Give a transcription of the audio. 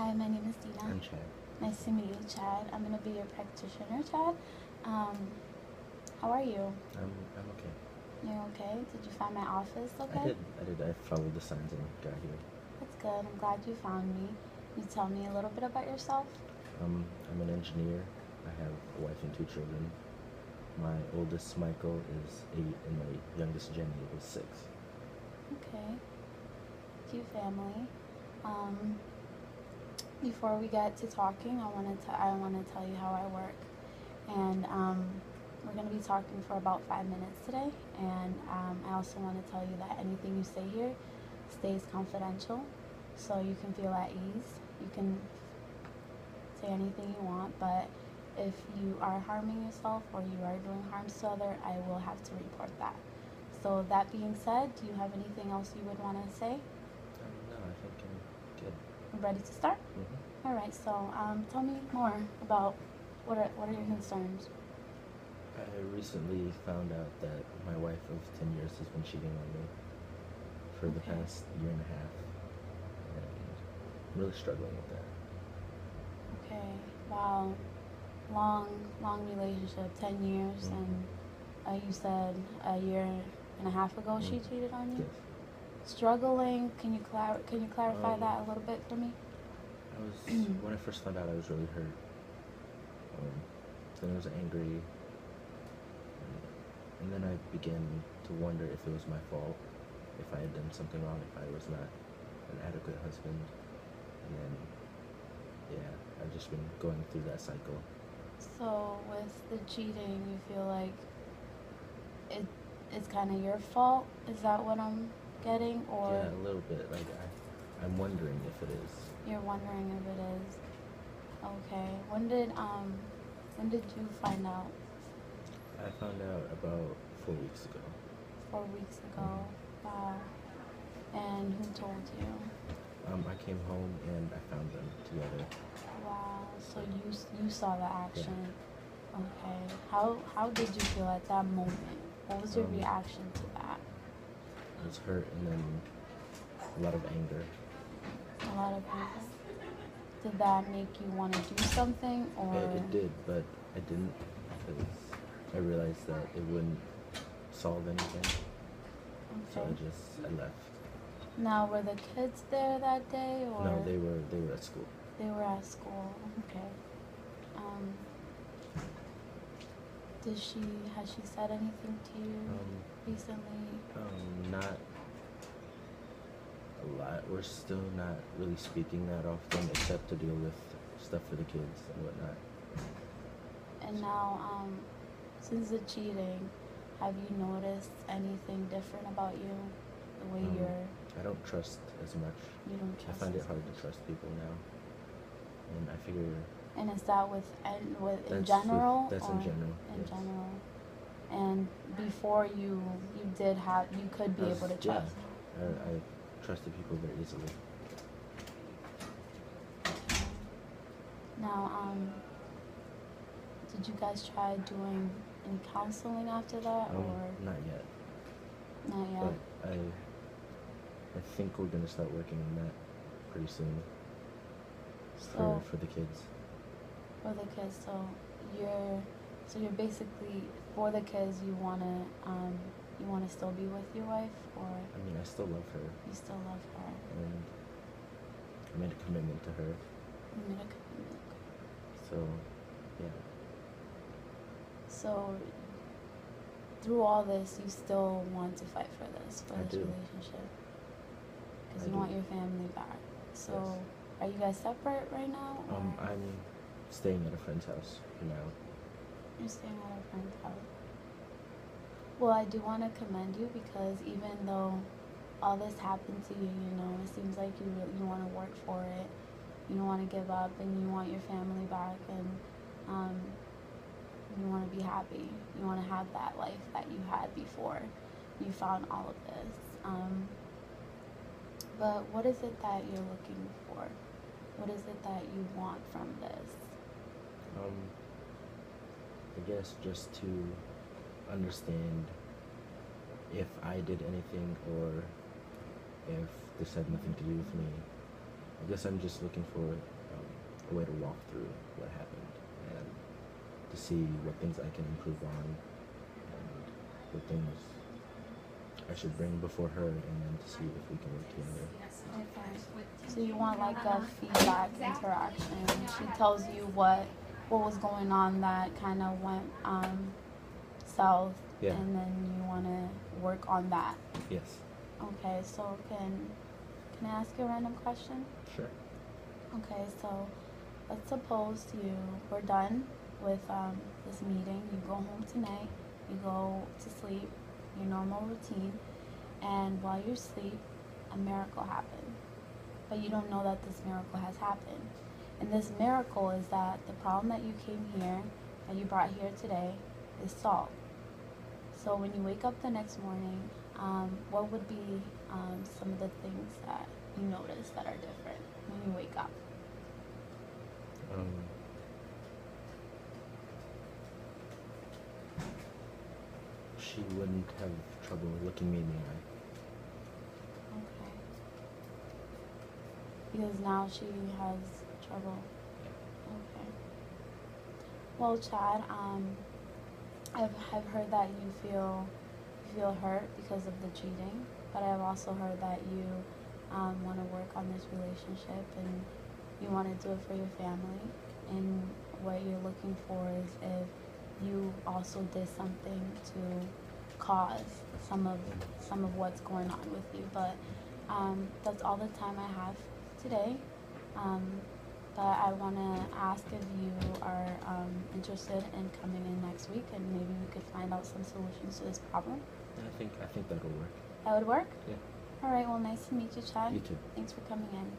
Hi, my name is Dina. I'm Chad. Nice to meet you, Chad. I'm going to be your practitioner, Chad. Um, how are you? I'm okay. You're okay? Did you find my office okay? I did. I followed the signs and got here. That's good. I'm glad you found me. Can you tell me a little bit about yourself? I'm an engineer. I have a wife and 2 children. My oldest, Michael, is 8, and my youngest, Jenny, is 6. Okay. Cute family. Before we get to talking, I want to tell you how I work. And we're going to be talking for about 5 minutes today. And I also want to tell you that anything you say here stays confidential, so you can feel at ease. You can say anything you want, but if you are harming yourself or you are doing harm to others, I will have to report that. So that being said, do you have anything else you would want to say? No, I think I'm good. Ready to start? Mm-hmm. All right. So tell me more about what are your concerns? I recently found out that my wife of 10 years has been cheating on me for the past year and a half, and I'm really struggling with that. Okay. Wow. Long relationship, 10 years, Mm-hmm. and you said a year and a half ago she cheated on you? Yes. Struggling. Can you clarify that a little bit for me? When I first found out, I was really hurt. Then I was angry, and then I began to wonder if it was my fault, if I had done something wrong, if I was not an adequate husband. And then, yeah, I've just been going through that cycle. So with the cheating, you feel like it's kind of your fault? Is that what I'm getting? Or yeah, a little bit. Like I'm wondering if it is. You're wondering if it is. Okay. When did you find out? I found out about 4 weeks ago. 4 weeks ago. Wow. And who told you? I came home and I found them together. Wow. So you saw the action. Yeah. Okay. How did you feel at that moment? What was your reaction to that? I was hurt, and then a lot of anger. A lot of anger. Did that make you want to do something, or? It did, but I didn't, because I realized that it wouldn't solve anything. Okay. So I left. Now, were the kids there that day, or? No, they were at school. They were at school. Okay. Has she said anything to you recently? Not a lot. We're still not really speaking that often, except to deal with stuff for the kids and whatnot. And now, since the cheating, have you noticed anything different about you? The way you're... I don't trust as much. You don't trust. I find it hard to trust people now. And I figure... And is that in general? That's in general. In yes. general. And before you could be able to trust. Yeah, I trusted people very easily. Okay. Now, did you guys try doing any counseling after that, or? Not yet. Not yet. But I think we're gonna start working on that pretty soon. For the kids. For the kids, so you're basically, for the kids, you wanna still be with your wife, or? I mean, I still love her. You still love her. And I made a commitment to her. You made a commitment. So, yeah. So, through all this, you still want to fight for this relationship, because you want your family back. So, yes. Are you guys separate right now? Or? I'm staying at a friend's house for now. You're staying at a friend's house. Well, I do want to commend you, because even though all this happened to you, it seems like you want to work for it. You don't want to give up, and you want your family back, and you want to be happy. You want to have that life that you had before you found all of this. But what is it that you're looking for? What is it that you want from this? I guess just to understand if I did anything, or if this had nothing to do with me, I guess I'm just looking for a way to walk through what happened and to see what things I can improve on and what things I should bring before her, and then to see if we can work together. Okay. So you want like a feedback interaction. She tells you what was going on that kind of went south, Yeah. and then you want to work on that. Yes. Okay. So can I ask you a random question? Sure. Okay. So let's suppose we're done with this meeting. You go home tonight. You go to sleep. Your normal routine, and while you sleep, a miracle happened. But you don't know that this miracle has happened. And this miracle is that the problem that you came here, that you brought here today, is solved. So when you wake up the next morning, what would be some of the things that you notice that are different when you wake up? She wouldn't have trouble looking me in the eye. Okay. Because now she has trouble. Yeah. Okay. Well, Chad, I've heard that you feel hurt because of the cheating, but I've also heard that you want to work on this relationship and you want to do it for your family. And what you're looking for is if you also did something to cause some of what's going on with you. But that's all the time I have today. But I want to ask if you are interested in coming in next week, and maybe we could find out some solutions to this problem. I think that'll work. That would work? Yeah. All right. Well, nice to meet you, Chad. You too. Thanks for coming in.